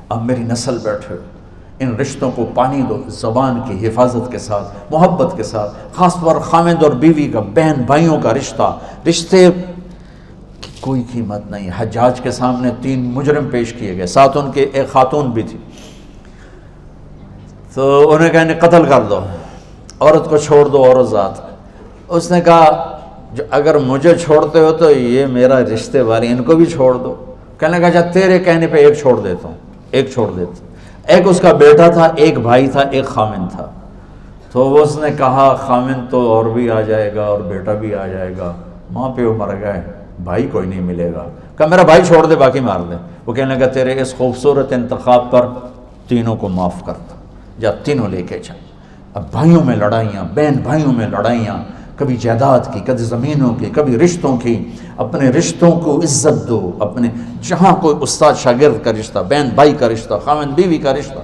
اب میری نسل بیٹھے، ان رشتوں کو پانی دو، زبان کی حفاظت کے ساتھ، محبت کے ساتھ، خاص طور خامد اور بیوی کا، بہن بھائیوں کا رشتہ، رشتے کی کوئی قیمت نہیں۔ حجاج کے سامنے 3 مجرم پیش کیے گئے، ساتھ ان کے ایک خاتون بھی تھی، تو انہیں کہا انہیں قتل کر دو، عورت کو چھوڑ دو، عورت ذات۔ اس نے کہا اگر مجھے چھوڑتے ہو تو یہ میرا رشتے والی، ان کو بھی چھوڑ دو۔ کہنے لگا اچھا تیرے کہنے پہ ایک چھوڑ دیتا ہوں، ایک چھوڑ دیتا ہوں۔ ایک اس کا بیٹا تھا، ایک بھائی تھا، ایک خامن تھا۔ تو وہ اس نے کہا خامن تو اور بھی آ جائے گا اور بیٹا بھی آ جائے گا، ماں پیو مر گئے، بھائی کوئی نہیں ملے گا۔ کہا میرا بھائی چھوڑ دے، باقی مار دے۔ وہ کہنے لگا تیرے اس خوبصورت انتخاب پر تینوں کو معاف کرتا، جا تینوں لے کے چل۔ اب بھائیوں میں لڑائیاں، بہن بھائیوں میں لڑائیاں، کبھی جائیداد کی، کبھی زمینوں کی، کبھی رشتوں کی۔ اپنے رشتوں کو عزت دو، اپنے جہاں کوئی استاد شاگرد کا رشتہ، بہن بھائی کا رشتہ، خاوند بیوی کا رشتہ،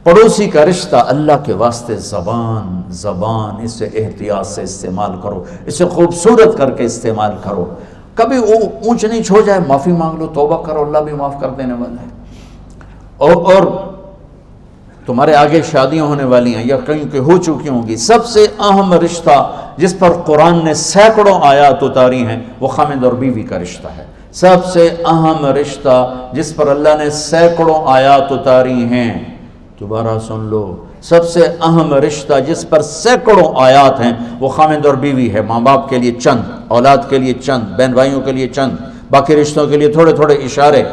پڑوسی کا رشتہ، اللہ کے واسطے زبان اسے احتیاط سے استعمال کرو، اسے خوبصورت کر کے استعمال کرو۔ کبھی وہ اونچ نیچ ہو جائے، معافی مانگ لو، توبہ کرو، اللہ بھی معاف کر دینے والا ہے۔ اور تمہارے آگے شادیاں ہونے والی ہیں یا کہیں کہ ہو چکی ہوں گی، سب سے اہم رشتہ جس پر قرآن نے سینکڑوں آیات اتاری ہیں وہ خامد اور بیوی کا رشتہ ہے۔ سب سے اہم رشتہ جس پر اللہ نے سینکڑوں آیات اتاری ہیں، دوبارہ سن لو، سب سے اہم رشتہ جس پر سینکڑوں آیات ہیں وہ خامد اور بیوی ہے۔ ماں باپ کے لیے چند، اولاد کے لیے چند، بہن بھائیوں کے لیے چند، باقی رشتوں کے لیے تھوڑے تھوڑے اشارے،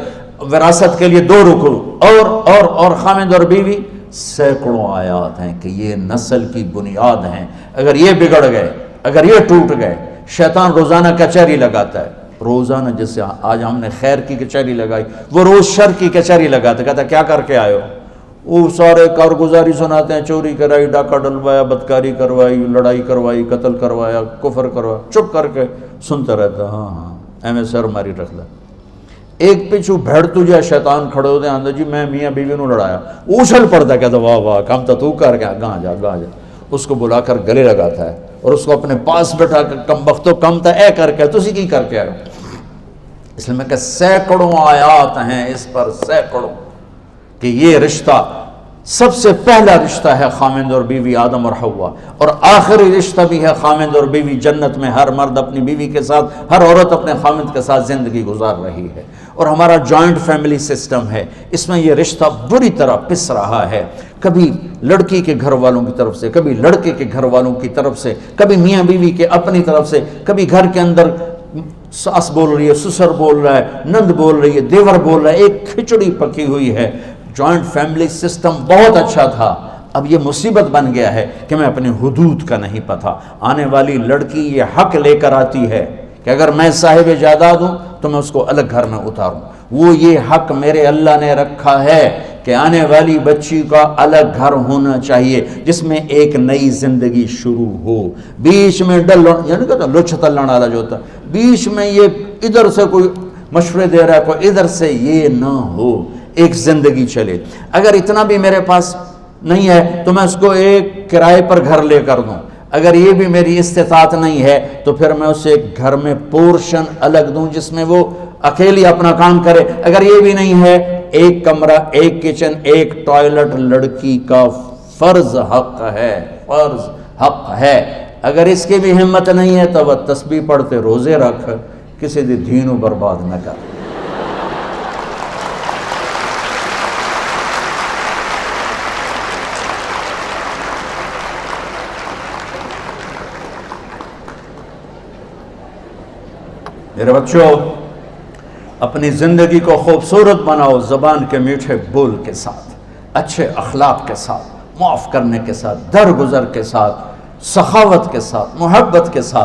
وراثت کے لیے 2 رکوع، اور خامد اور بیوی سینکڑوں آیات ہیں کہ یہ نسل کی بنیاد ہیں۔ اگر یہ بگڑ گئے، اگر یہ ٹوٹ گئے، شیطان روزانہ کچہری لگاتا ہے، روزانہ، جس سے آج ہم نے خیر کی کچہری لگائی، وہ روز شر کی کچہری لگاتا ہے، کہتا ہے کیا کر کے آئے ہو؟ وہ سارے کارگزاری سناتے ہیں، چوری کرائی، ڈاکہ ڈلوایا، بدکاری کروائی، لڑائی کروائی، قتل کروایا، کفر کروایا، چپ کر کے سنتا رہتا، ہاں ایویں سر ماری رکھ لے۔ ایک پیچھو بھیڑ تجھے شیطان کھڑے ہوتے ہیں، جی میں میاں بیوی نو لڑایا، اچھل پڑتا ہے، کہتا واہ واہ کام تو کر کے گاں جا گاں جا، اس کو بلا کر گلے لگاتا ہے اور اس کو اپنے پاس بٹھا کر کم بختو کم تا اے کر کے تسی کی کر کے آئے۔ اس لیے میں کہ سینکڑوں آیات ہیں اس پر، سینکڑوں، کہ یہ رشتہ سب سے پہلا رشتہ ہے خامند اور بیوی، آدم اور حوا، اور آخری رشتہ بھی ہے خامند اور بیوی۔ جنت میں ہر مرد اپنی بیوی کے ساتھ، ہر عورت اپنے خامند کے ساتھ زندگی گزار رہی ہے، اور ہمارا جوائنٹ فیملی سسٹم ہے، اس میں یہ رشتہ بری طرح پس رہا ہے، کبھی لڑکی کے گھر والوں کی طرف سے، کبھی لڑکے کے گھر والوں کی طرف سے، کبھی میاں بیوی کے اپنی طرف سے، کبھی گھر کے اندر ساس بول رہی ہے، سسر بول رہا ہے، نند بول رہی ہے، دیور بول رہا ہے، ایک کھچڑی پکی ہوئی ہے۔ جوائنٹ فیملی سسٹم بہت اچھا تھا، اب یہ مصیبت بن گیا ہے کہ میں اپنے حدود کا نہیں پتہ۔ آنے والی لڑکی یہ حق لے کر آتی ہے کہ اگر میں صاحب جائیداد ہوں تو میں اس کو الگ گھر میں اتاروں، وہ یہ حق میرے اللہ نے رکھا ہے کہ آنے والی بچی کا الگ گھر ہونا چاہیے جس میں ایک نئی زندگی شروع ہو۔ بیچ میں یعنی کہتا لچھ تلن والا جو ہوتا ہے، بیچ میں یہ ادھر سے کوئی مشورے دے رہا ہے، کوئی ادھر سے، یہ نہ ہو، ایک زندگی چلے۔ اگر اتنا بھی میرے پاس نہیں ہے تو میں اس کو ایک کرائے پر گھر لے کر دوں، اگر یہ بھی میری استطاعت نہیں ہے تو پھر میں اسے ایک گھر میں پورشن الگ دوں جس میں وہ اکیلی اپنا کام کرے، اگر یہ بھی نہیں ہے ایک کمرہ، ایک کچن، ایک ٹوائلٹ لڑکی کا فرض حق ہے، فرض حق ہے۔ اگر اس کی بھی ہمت نہیں ہے تو وہ تسبیح پڑھتے روزے رکھ، کسی دی دینوں برباد نہ کر۔ میرے بچوں، اپنی زندگی کو خوبصورت بناؤ، زبان کے میٹھے بول کے ساتھ، اچھے اخلاق کے ساتھ، معاف کرنے کے ساتھ، درگزر کے ساتھ، سخاوت کے ساتھ، محبت کے ساتھ۔